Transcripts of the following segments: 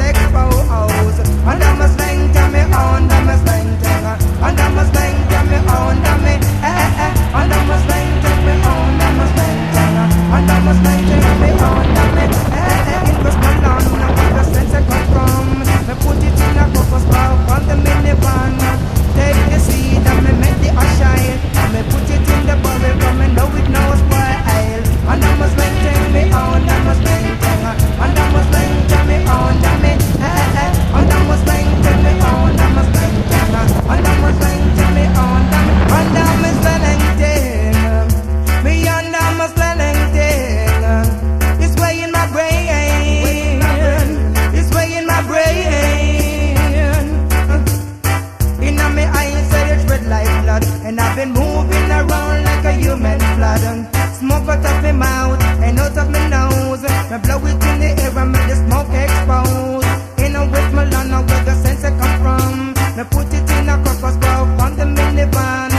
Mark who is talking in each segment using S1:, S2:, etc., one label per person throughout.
S1: expose. And I'm a slang to me on, I'm a slang thing. And I'm a slang to me on, I'm a and I'm a slang to me on, I'm a slang thing. And I'm a slang to me on, I'm a it was my lawn, where the sense I come from. Me put it in a focus bar on the minivan. Take the seed and me make the shine. And me put it in the barrel, come and know it knows why I'll. And I'm a slang to me on, I'm a slang thing. And I'm a slang to me on, I'm a and I'm a slang to me on, I'm a slang thing. And I'm a slang to me on, and I'm a slang thing. Me and I'm a slang thing. It's way in my brain. It's way in my brain. In my eyes, it's red like blood, and I've been moving around like a human flood. Smoke out of my mouth and out of my nose. Me blow it in the air and make the smoke expose. In a with my land, where the sense I come from. Me put it in a crocus bowl on the minivan.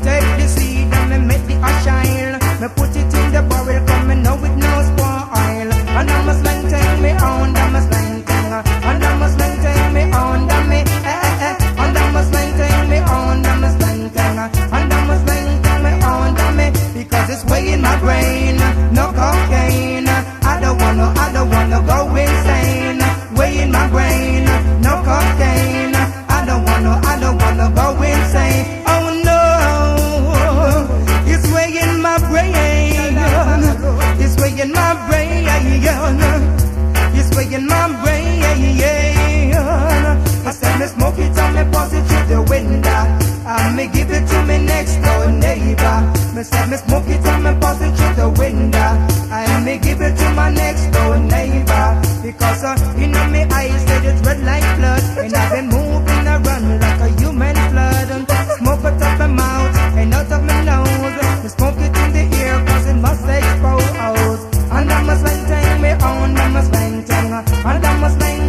S1: Take the seed and me make the shine. Me put it in the barrel, come and know it knows oil. And I'm a slang thing me on, I'm a slang thing. And I'm a slang thing me on, I'm me and I'm a slang thing me on, I'm a slang thing. And I'm a slang thing me on, I'm me because it's way in my brain. No cocaine. I don't wanna go insane. Way in my brain. No cocaine. I don't wanna go insane. Oh no, it's way in my brain. It's way in my brain. It's way in my brain. I said me smoke it and me pass it through the window. And me give it to me next door neighbor. Me said me smoke it and me pass it through the window. And me give it to my next door neighbor. Because in my eyes said it's red like blood. And I've been moving around like a human flood. Smoke out of my mouth and out of my nose. Me smoke it in the ear cause it must expose. And I'm a slang thing me on, I'm a slang thing. And I'm a slang